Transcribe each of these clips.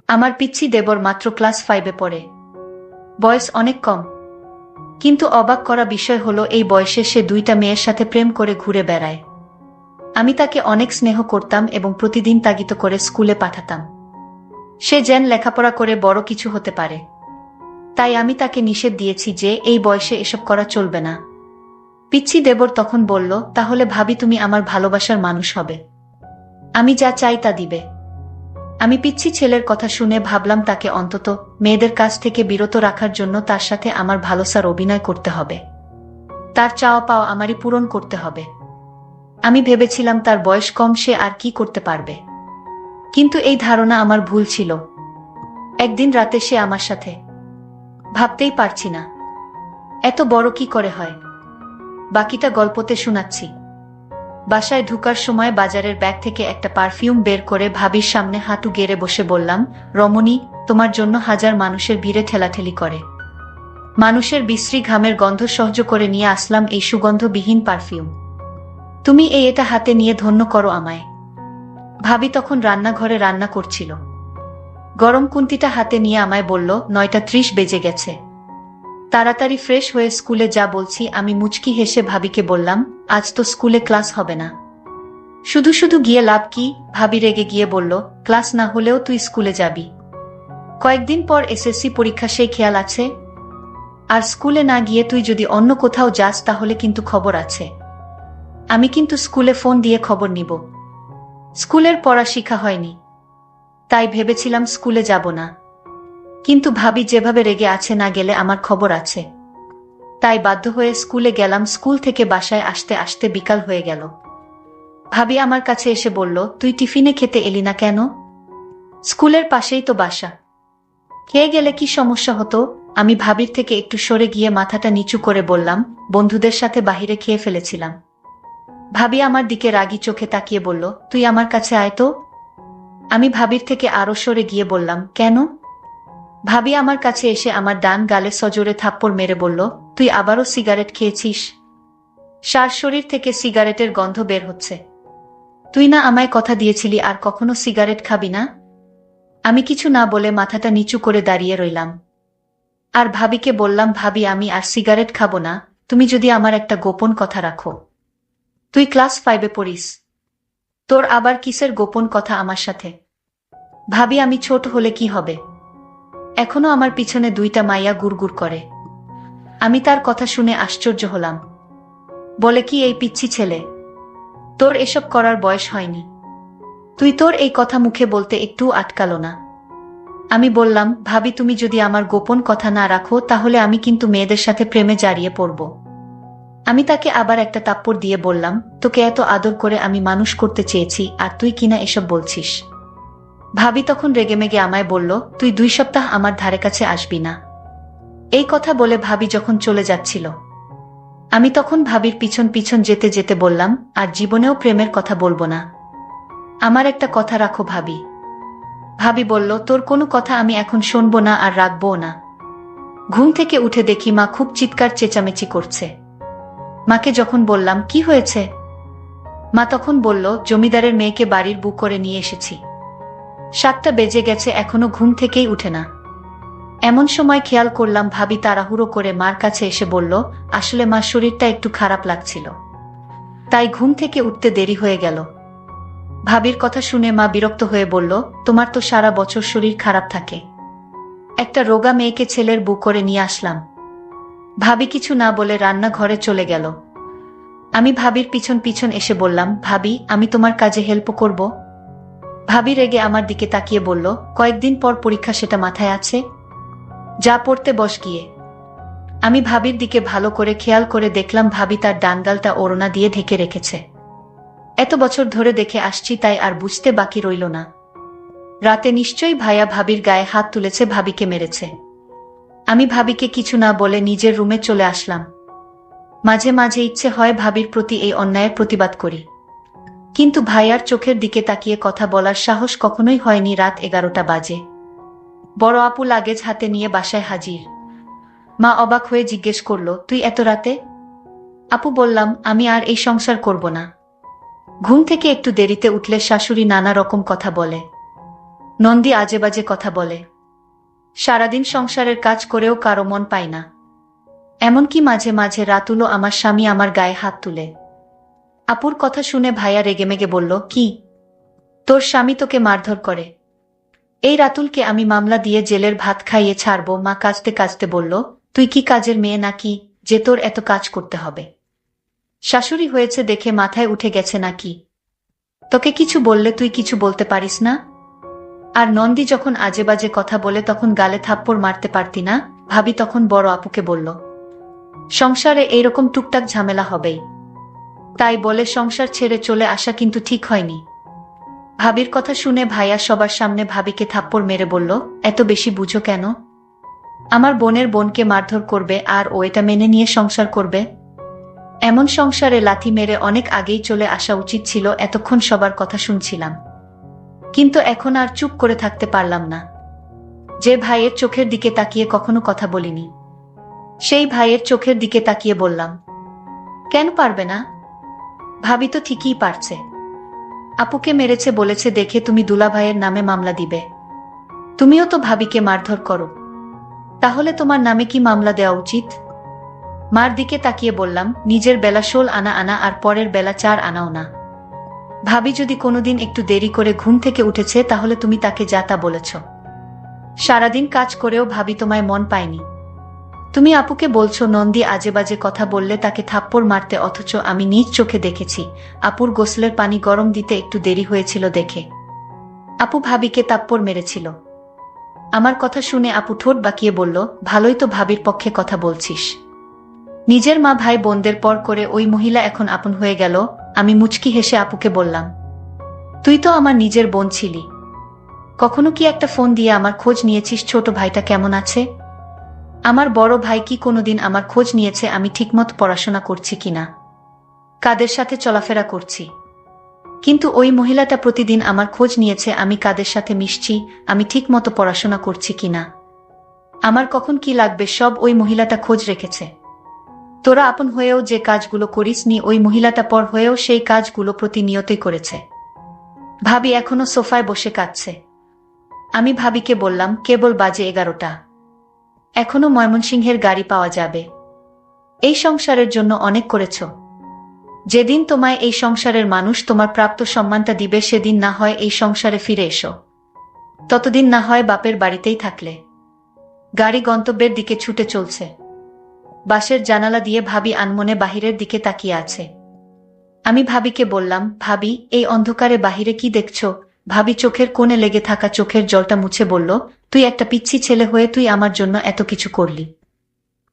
আমার পিচ্চি দেবর মাত্র ক্লাস 5-এ পড়ে। বয়স অনেক কম, কিন্তু অবাক করা বিষয় হলো এই বয়সে সে 2টা মেয়ের সাথে প্রেম করে ঘুরে বেড়ায়। আমি তাকে অনেক স্নেহ করতাম এবং প্রতিদিন তাগিদ করে স্কুলে পাঠাতাম। সে যেন লেখাপড়া করে বড় কিছু হতে পারে। তাই আমি তাকে নিষেধ দিয়েছি যে এই বয়সে এসব করা চলবে না। পিচ্চি দেবর তখন বলল, তাহলে ভাবি তুমি আমার ভালোবাসার মানুষ হবে, আমি যা চাই তা দিবে। আমি পিচ্চি ছেলের কথা শুনে ভাবলাম তাকে অন্তত মেয়েদের কাছ থেকে বিরত রাখার জন্য তার সাথে আমার ভালোবাসার অভিনয় করতে হবে, তার চাওয়া পাওয়া আমারই পূরণ করতে হবে। আমি ভেবেছিলাম তার বয়স কম, সে আর কি করতে পারবে। কিন্তু এই ধারণা আমার ভুল ছিল। একদিন রাতে সে আমার সাথে, ভাবতেই পারছি না এত বড় কি করে হয়। বাকিটা গল্পতে শোনাচ্ছি। বাসায় ঢুকার সময় বাজারের ব্যাগ থেকে একটা পারফিউম বের করে ভাবির সামনে হাঁটু গেড়ে বসে বললাম, রমণী, তোমার জন্য হাজার মানুষের ভিড়ে ঠেলাঠেলি করে মানুষের বিশ্রী ঘামের গন্ধ সহ্য করে নিয়ে আসলাম এই সুগন্ধবিহীন পারফিউম। তুমি এটা হাতে নিয়ে ধন্য করো আমায়। ভাবি তখন রান্নাঘরে রান্না করছিল। গরম কুন্তিটা হাতে নিয়ে আমায় বলল, 9:30 বেজে গেছে, তাড়াতাড়ি ফ্রেশ হয়ে স্কুলে যা। বলছি আমি মুচকি হেসে ভাবিকে বললাম, আজ তো স্কুলে ক্লাস হবে না। শুধু শুধু গিয়ে লাভ কি? ভাবি রেগে গিয়ে বলল, ক্লাস না হলেও তুই স্কুলে যাবি। কয়েকদিন পর এসএসসি পরীক্ষা, সেই খেয়াল আছে? আর স্কুলে না গিয়ে তুই যদি অন্য কোথাও যাস তাহলে কিন্তু খবর আছে। আমি কিন্তু স্কুলে ফোন দিয়ে খবর নিব। স্কুলের পড়া শিখা হয়নি, তাই ভেবেছিলাম স্কুলে যাব না। কিন্তু ভাবি যেভাবে রেগে আছে, না গেলে আমার খবর আছে। তাই বাধ্য হয়ে স্কুলে গেলাম। স্কুল থেকে বাসায় আসতে আসতে বিকাল হয়ে গেল। ভাবি আমার কাছে এসে বলল, তুই টিফিনে খেতে এলি না কেন? স্কুলের পাশেই তো বাসা, খেয়ে গেলে কি সমস্যা হতো? আমি ভাবির থেকে একটু সরে গিয়ে মাথাটা নিচু করে বললাম, বন্ধুদের সাথে বাহিরে খেয়ে ফেলেছিলাম। ভাবি আমার দিকে রাগী চোখে তাকিয়ে বলল, তুই আমার কাছে আয় তো। আমি ভাবির থেকে আরো সরে গিয়ে বললাম, কেন? ভাবি আমার কাছে এসে আমার ডান গালে সজোরে থাপ্পড় মেরে বলল, তুই আবারও সিগারেট খেয়েছিস? সার শরীর থেকে সিগারেটের গন্ধ বের হচ্ছে। তুই না আমায় কথা দিয়েছিলি আর কখনো সিগারেট খাবি না? আমি কিছু না বলে মাথাটা নিচু করে দাঁড়িয়ে রইলাম। আর ভাবিকে বললাম, ভাবি আমি আর সিগারেট খাবো না, তুমি যদি আমার একটা গোপন কথা রাখো। তুই ক্লাস 5-এ পড়িস, তোর আবার কিসের গোপন কথা আমার সাথে? ভাবি, আমি ছোট হলে কি হবে? এখনো আমার পিছনে 2টা মাইয়া গুড়গুড় করে। আমি তার কথা শুনে আশ্চর্য হলাম। বলে কি, এই পিচ্চি ছেলে, তোর এসব করার বয়স হয়নি। তুই তোর এই কথা মুখে বলতে একটু আটকালো না। আমি বললাম, ভাবি তুমি যদি আমার গোপন কথা না রাখো তাহলে আমি কিন্তু মেয়েদের সাথে প্রেমে জড়িয়ে পড়ব। আমি তাকে আবার একটা থাপ্পড় দিয়ে বললাম, তোকে এত আদর করে আমি মানুষ করতে চেয়েছি আর তুই কিনা এসব বলছিস। ভাবি তখন রেগেমেগে আমায় বলল, তুই 2 সপ্তাহ আমার ধারে কাছে আসবি না। এই কথা বলে ভাবি যখন চলে যাচ্ছিল, আমি তখন ভাবির পিছন পিছন যেতে যেতে বললাম, আর জীবনেও প্রেমের কথা বলবো না। আমার একটা কথা রাখো ভাবি। ভাবি বলল, তোর কোনো কথা আমি এখন শুনবো না আর রাখবো না। ঘুম থেকে উঠে দেখি মা খুব চিৎকার চেঁচামেচি করছে। মাকে যখন বললাম, কি হয়েছে? মা তখন বলল, জমিদারের মেয়েকে বাড়ির বউ করে নিয়ে এসেছি। 7টা বেজে গেছে, এখনো ঘুম থেকেই উঠে না। এমন সময় খেয়াল করলাম ভাবি তাড়াহুড়ো করে মার কাছে এসে বলল, আসলে মার শরীরটা একটু খারাপ লাগছিল, তাই ঘুম থেকে উঠতে দেরি হয়ে গেল। ভাবির কথা শুনে মা বিরক্ত হয়ে বলল, তোমার তো সারা বছর শরীর খারাপ থাকে, একটা রোগা মেয়েকে ছেলের বউ করে নিয়ে আসলাম। ভাবি কিছু না বলে রান্নাঘরে চলে গেল। আমি ভাবির পিছন পিছন এসে বললাম, ভাবি আমি তোমার কাজে হেল্প করব? ভাবি রেগে আমার দিকে তাকিয়ে বলল, কয়েকদিন পর পরীক্ষা, সেটা মাথায় আছে? যা পড়তে বস গিয়ে। আমি ভাবির দিকে ভালো করে খেয়াল করে দেখলাম ভাবি তার ডান গালটা ওড়না দিয়ে ঢেকে রেখেছে। এত বছর ধরে দেখে আসছি, তাই আর বুঝতে বাকি রইল না। রাতে নিশ্চয়ই ভাইয়া ভাবির গায়ে হাত তুলেছে, ভাবিকে মেরেছে। আমি ভাবিকে কিছু না বলে নিজের রুমে চলে আসলাম। মাঝে মাঝে ইচ্ছে হয় ভাবির প্রতি এই অন্যায়ের প্রতিবাদ করি, কিন্তু ভাইয়ার চোখের দিকে তাকিয়ে কথা বলার সাহস কখনোই হয়নি। রাত 11টা বাজে। বড় আপু লাগেজ হাতে নিয়ে বাসায় হাজির। মা অবাক হয়ে জিজ্ঞেস করল, তুই এত রাতে? আপু বললাম, আমি আর এই সংসার করব না। ঘুম থেকে একটু দেরিতে উঠলে শাশুড়ি নানা রকম কথা বলে। নন্দী আজে বাজে কথা বলে। সারাদিন সংসারের কাজ করেও কারো মন পায় না। এমনকি মাঝে মাঝে রাতুলও আমার স্বামী আমার গায়ে হাত তুলে। আপুর কথা শুনে ভাইয়া রেগেমেগে বলল, কি, তোর স্বামী তোকে মারধর করে? এই রাতুলকে আমি মামলা দিয়ে জেলের ভাত খাইয়ে ছাড়বো। মা কাঁদতে কাঁদতে বলল, তুই কি কাজের মেয়ে নাকি যে তোর এত কাজ করতে হবে? শাশুড়ি হয়েছে দেখে মাথায় উঠে গেছে নাকি? তোকে কিছু বললে তুই কিছু বলতে পারিস না? আর নন্দী যখন আজে বাজে কথা বলে তখন গালে থাপ্পড় মারতে পারতি না? ভাবি তখন বড় আপুকে বলল, সংসারে এইরকম টুকটাক ঝামেলা হবেই, তাই বলে সংসার ছেড়ে চলে আসা কিন্তু ঠিক হয়নি। ভাবির কথা শুনে ভাইয়া সবার সামনে ভাবিকে থাপ্পড় মেরে বলল, এত বেশি বুঝো কেন? আমার বোনের বোনকে মারধর করবে আর ও এটা মেনে নিয়ে সংসার করবে? এমন সংসারে লাথি মেরে অনেক আগেই চলে আসা উচিত ছিল। এতক্ষণ সবার কথা শুনছিলাম, কিন্তু এখন আর চুপ করে থাকতে পারলাম না। যে ভাইয়ের চোখের দিকে তাকিয়ে কখনো কথা বলিনি, সেই ভাইয়ের চোখের দিকে তাকিয়ে বললাম, কেন পারবে না? ভাবি তো ঠিকই পারছে। আপুকে মেরেছে বলেছে দেখে তুমি দুলা ভাইয়ের নামে মামলা দিবে? তুমিও তো ভাবিকে মারধর করো, তাহলে তোমার নামে কি মামলা দেওয়া উচিত? মার দিকে তাকিয়ে বললাম, নিজের বেলা 16 আনা আনা আর পরের বেলা 4 আনাও না। ভাবি যদি কোনোদিন একটু দেরি করে ঘুম থেকে উঠেছে তাহলে তুমি তাকে যা তা বলেছ। সারাদিন কাজ করেও ভাবি তোমায় মন পায়নি। তুমি আপুকে বলছো নন্দী আজে বাজে কথা বললে তাকে থাপ্পড় মারতে, অথচ আমি নিজ চোখে দেখেছি আপুর গোসলের পানি গরম দিতে একটু দেরি হয়েছিল দেখে আপু ভাবিকে থাপ্পড় মেরেছিল। আমার কথা শুনে আপু ঠোঁট বাঁকিয়ে বলল, ভালোই তো ভাবির পক্ষে কথা বলছিস। নিজের মা ভাই বোনদের পর করে ওই মহিলা এখন আপন হয়ে গেল। আমি মুচকি হেসে আপুকে বললাম, তুই তো আমার নিজের বোন ছিলি, কখনো কি একটা ফোন দিয়ে আমার খোঁজ নিয়েছিস ছোট ভাইটা কেমন আছে? আমার বড় ভাই কি কোনোদিন আমার খোঁজ নিয়েছে আমি ঠিকমতো পড়াশোনা করছি কিনা, কাদের সাথে চলাফেরা করছি? কিন্তু ওই মহিলাটা প্রতিদিন আমার খোঁজ নিয়েছে আমি কাদের সাথে মিশছি, আমি ঠিকমতো পড়াশোনা করছি কিনা, আমার কখন কি লাগবে সব ওই মহিলাটা খোঁজ রেখেছে। তোরা আপন হয়েও যে কাজগুলো করিস নি ওই মহিলাটা পর হয়েও সেই কাজগুলো প্রতিনিয়তই করেছে। ভাবি এখনো সোফায় বসে কাঁদছে। আমি ভাবিকে বললাম, কেবল বাজে 11টা, এখনো ময়মনসিংহের গাড়ি পাওয়া যাবে। এই সংসারের জন্য অনেক করেছ, যেদিন তোমায় এই সংসারের মানুষ তোমার প্রাপ্ত সম্মানটা দিবে সেদিন না হয় এই সংসারে ফিরে এসো, ততদিন না হয় বাপের বাড়িতেই থাকলে। গাড়ি গন্তব্যের দিকে ছুটে চলছে। বাসের জানালা দিয়ে ভাবি আনমনে বাহিরের দিকে তাকিয়ে আছে। আমি ভাবিকে বললাম, ভাবি এই অন্ধকারে বাহিরে কি দেখছো? ভাবি চোখের কোণে লেগে থাকা চোখের জলটা মুছে বলল, তুই একটা পিচ্ছি ছেলে হয়ে তুই আমার জন্য এত কিছু করলি,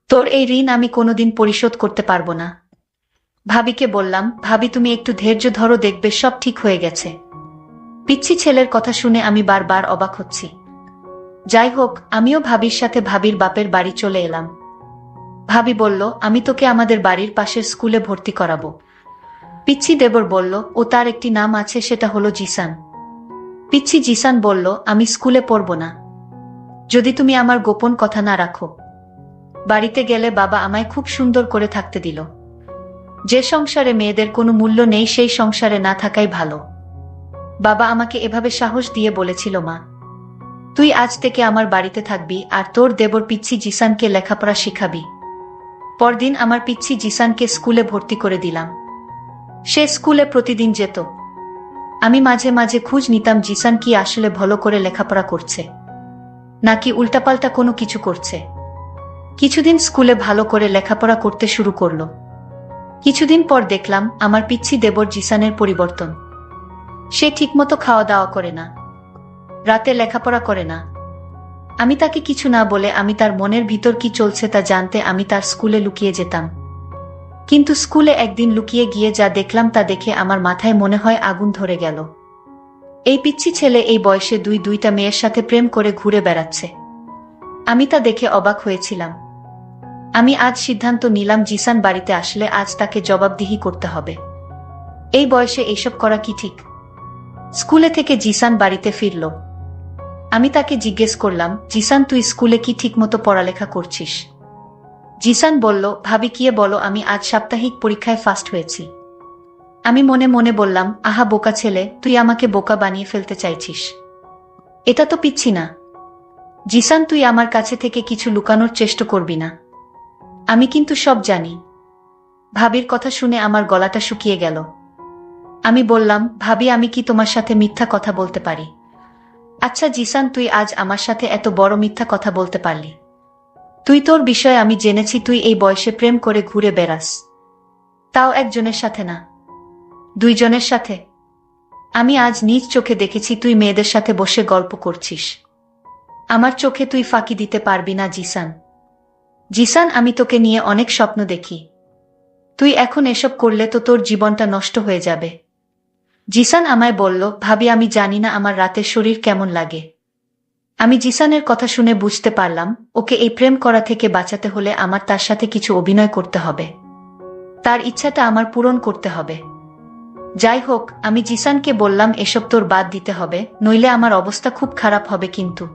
তোর এই ঋণ আমি কোনোদিন পরিশোধ করতে পারবো না। ভাবিকে বললাম, ভাবি তুমি একটু ধৈর্য ধরো, দেখবে সব ঠিক হয়ে গেছে। পিচ্ছি ছেলের কথা শুনে আমি বারবার অবাক হচ্ছি। যাই হোক, আমিও ভাবির সাথে ভাবির বাপের বাড়ি চলে এলাম। ভাবি বলল, আমি তোকে আমাদের বাড়ির পাশের স্কুলে ভর্তি করাবো। পিচ্ছি দেবর বলল, ও তার একটি নাম আছে, সেটা হলো জিসান। পিচ্ছি জিসান বলল, আমি স্কুলে পড়ব না যদি তুমি আমার গোপন কথা না রাখো। বাড়িতে গেলে বাবা আমায় খুব সুন্দর করে থাকতে দিল। যে সংসারে মেয়েদের কোনো মূল্য নেই সেই সংসারে না থাকাই ভালো। বাবা আমাকে এভাবে সাহস দিয়ে বলেছিল, মা তুই আজ থেকে আমার বাড়িতে থাকবি আর তোর দেবর পিচ্ছি জিসানকে লেখাপড়া শিখাবি। পরদিন আমার পিচ্ছি জিসানকে স্কুলে ভর্তি করে দিলাম। সে স্কুলে প্রতিদিন যেত। আমি মাঝে মাঝে খোঁজ নিতাম জিসান কি আসলে ভালো করে লেখাপড়া করছে নাকি উল্টাপাল্টা কোনো কিছু করছে। কিছুদিন স্কুলে ভালো করে লেখাপড়া করতে শুরু করলো। কিছুদিন পর দেখলাম আমার পিচ্ছি দেবর জিসানের পরিবর্তন। সে ঠিকমতো খাওয়া দাওয়া করে না, রাতে লেখাপড়া করে না। আমি তাকে কিছু না বলে আমি তার মনের ভিতর কি চলছে তা জানতে আমি তার স্কুলে লুকিয়ে যেতাম। কিন্তু স্কুলে একদিন লুকিয়ে গিয়ে যা দেখলাম তা দেখে আমার মাথায় মনে হয় আগুন ধরে গেল। এই পিচ্ছি ছেলে এই বয়সে দুইটা মেয়ের সাথে প্রেম করে ঘুরে বেড়াচ্ছে। আমি তা দেখে অবাক হয়েছিলাম। আমি আজ সিদ্ধান্ত নিলাম জিসান বাড়িতে আসলে আজ তাকে জবাবদিহি করতে হবে। এই বয়সে এইসব করা কি ঠিক? স্কুলে থেকে জিসান বাড়িতে ফিরল। আমি তাকে জিজ্ঞেস করলাম, জিসান তুই স্কুলে কি ঠিকমতো পড়ালেখা করছিস? জিসান বলল, ভাবি কি বলো, আমি আজ সাপ্তাহিক পরীক্ষায় ফার্স্ট হয়েছি। আমি মনে মনে বললাম, আহা বোকা ছেলে, তুই আমাকে বোকা বানিয়ে ফেলতে চাইছিস। এটা তো পিচ্ছি না। জিসান, তুই আমার কাছে থেকে কিছু লুকানোর চেষ্টা করবি না। আমি কিন্তু সব জানি। ভাবির কথা শুনে আমার গলাটা শুকিয়ে গেল। আমি বললাম, ভাবি, আমি কি তোমার সাথে মিথ্যা কথা বলতে পারি? আচ্ছা জিসান, তুই আজ আমার সাথে এত বড় মিথ্যা কথা বলতে পারলি? তুই, তোর বিষয়ে আমি জেনেছি তুই এই বয়সে প্রেম করে ঘুরে বেড়াস, তাও একজনের সাথে না, দুইজনের সাথে। আমি আজ নিজ চোখে দেখেছি তুই মেয়েদের সাথে বসে গল্প করছিস। আমার চোখে তুই ফাঁকি দিতে পারবি না জিসান। জিসান, আমি তোকে নিয়ে অনেক স্বপ্ন দেখি। তুই এখন এসব করলে তো তোর জীবনটা নষ্ট হয়ে যাবে। জিসান আমায় বলল, ভাবি, আমি জানি না আমার রাতের শরীর কেমন লাগে। আমি জিসানের কথা শুনে বুঝতে পারলাম ওকে এই প্রেম করা থেকে বাঁচাতে হলে আমার তার সাথে কিছু অভিনয় করতে হবে। তার ইচ্ছাটা আমার পূরণ করতে হবে। যাই হোক, আমি জিসানকে বললাম, এসব তোর বাদ দিতে হবে, নইলে আমার অবস্থা খুব খারাপ হবে। কিন্তু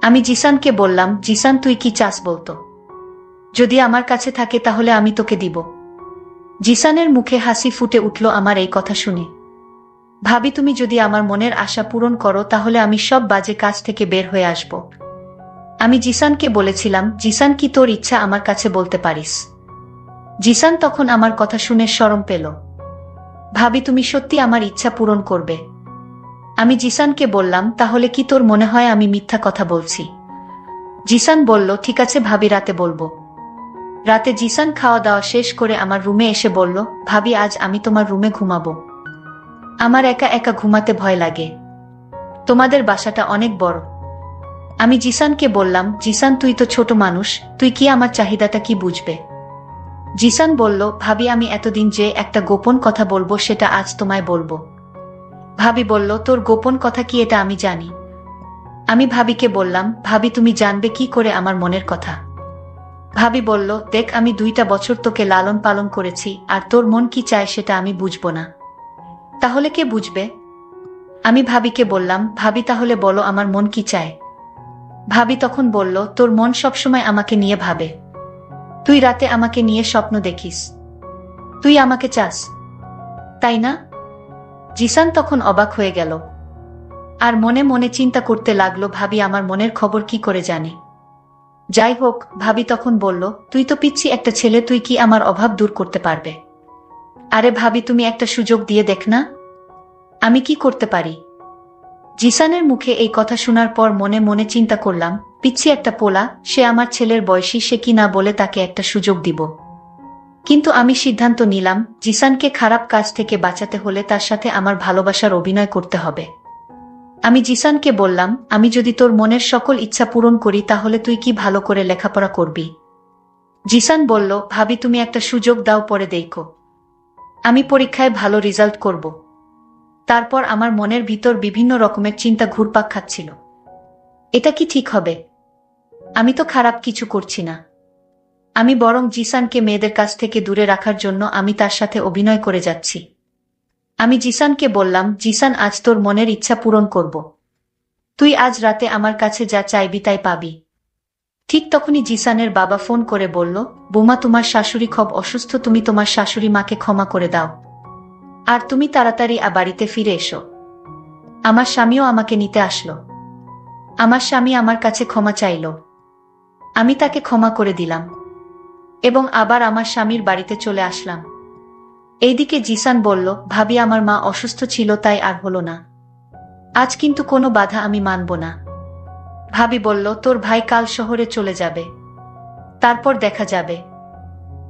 আমি জিসানকে বললাম, জিসান, তুই কি চাস বলতো? যদি আমার কাছে থাকে তাহলে আমি তোকে দিব। জিসানের মুখে হাসি ফুটে উঠল আমার এই কথা শুনে। ভাবি, তুমি যদি আমার মনের আশা পূরণ করো তাহলে আমি সব বাজে কাজ থেকে বের হয়ে আসব। আমি জিসানকে বলেছিলাম, জিসান, কি তোর ইচ্ছা আমার কাছে বলতে পারিস? জিসান তখন আমার কথা শুনে শরম পেল। ভাবি, তুমি সত্যি আমার ইচ্ছা পূরণ করবে? আমি জিসানকে বললাম, তাহলে কি তোর মনে হয় আমি মিথ্যা কথা বলছি? জিসান বলল, ঠিক আছে ভাবি, রাতে বলবো। রাতে জিসান খাওয়া দাওয়া শেষ করে আমার রুমে এসে বলল, ভাবি, আজ আমি তোমার রুমে ঘুমাবো। আমার একা একা ঘুমাতে ভয় লাগে। তোমাদের বাসাটা অনেক বড়। আমি জিসানকে বললাম, জিসান, তুই তো ছোট মানুষ, তুই কি আমার চাহিদাটা কি বুঝবে? জিসান বলল, ভাবি, আমি এতদিন যে একটা গোপন কথা বলবো সেটা আজ তোমায় বলবো। ভাবি বলল, তোর গোপন কথা কি? এটা আমি জানি। আমি ভাবিকে বললাম, ভাবি, তুমি জানবে কি করে আমার মনের কথা? ভাবি বলল, দেখ, আমি 2টা বছর তোকে লালন পালন করেছি, আর তোর মন কি চায় সেটা আমি বুঝবো না। তাহলে কে বুঝবে? আমি ভাবিকে বললাম, ভাবি, তাহলে বলো আমার মন কি চায়। ভাবি তখন বলল, তোর মন সবসময় আমাকে নিয়ে ভাবে। তুই রাতে আমাকে নিয়ে স্বপ্ন দেখিস। তুই আমাকে চাস, তাই না? জিসান তখন অবাক হয়ে গেল আর মনে মনে চিন্তা করতে লাগলো, ভাবি আমার মনের খবর কি করে জানে? যাই হোক, ভাবি তখন বলল, তুই তো পিচ্ছি একটা ছেলে, তুই কি আমার অভাব দূর করতে পারবে? আরে ভাবি, তুমি একটা সুযোগ দিয়ে দেখ না, আমি কি করতে পারি। জিসানের মুখে এই কথা শোনার পর মনে মনে চিন্তা করলাম, পিচ্ছি একটা পোলা, সে আমার ছেলের বয়সী, সে কি না বলে তাকে একটা সুযোগ দিব। কিন্তু আমি সিদ্ধান্ত নিলাম, জিসানকে খারাপ কাজ থেকে বাঁচাতে হলে তার সাথে আমার ভালোবাসার অভিনয় করতে হবে। আমি জিসানকে বললাম, আমি যদি তোর মনের সকল ইচ্ছা পূরণ করি তাহলে তুই কি ভালো করে লেখাপড়া করবি? জিসান বলল, ভাবি, তুমি একটা সুযোগ দাও, পরে দেখো। আমি পরীক্ষায় ভালো রেজাল্ট করব। তারপর আমার মনের ভিতর বিভিন্ন রকমের চিন্তা ঘুরপাক খাচ্ছিল। এটা কি ঠিক হবে? আমি তো খারাপ কিছু করছি না। আমি বরং জিসানকে মেয়েদের কাছ থেকে দূরে রাখার জন্য আমি তার সাথে অভিনয় করে যাচ্ছি। আমি জিসানকে বললাম, জিসান, আজ তোর মনের ইচ্ছা পূরণ করব। তুই আজ রাতে আমার কাছে যা চাইবি তাই পাবি। ঠিক তখনই জিসানের বাবা ফোন করে বলল, বৌমা, তোমার শাশুড়ি খুব অসুস্থ, তুমি তোমার শাশুড়ি মাকে ক্ষমা করে দাও, আর তুমি তাড়াতাড়ি বাড়িতে ফিরে এসো। আমার স্বামীও আমাকে নিতে আসলো। আমার স্বামী আমার কাছে ক্ষমা চাইল। আমি তাকে ক্ষমা করে দিলাম এবং আবার আমার স্বামীর বাড়িতে চলে আসলাম। এইদিকে জিসান বলল, ভাবি, আমার মা অসুস্থ ছিল তাই আর হলো না। আজ কিন্তু কোনো বাধা আমি মানব না। ভাবি বলল, তোর ভাই কাল শহরে চলে যাবে, তারপর দেখা যাবে।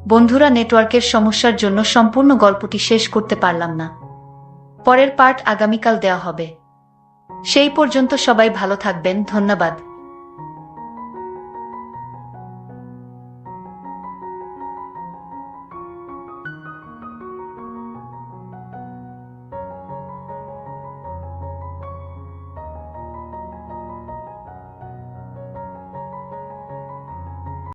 বন্ধুরা, নেটওয়ার্কের সমস্যার জন্য সম্পূর্ণ গল্পটি শেষ করতে পারলাম না। পরের পার্ট আগামীকাল দেওয়া হবে। সেই পর্যন্ত সবাই ভালো থাকবেন। ধন্যবাদ।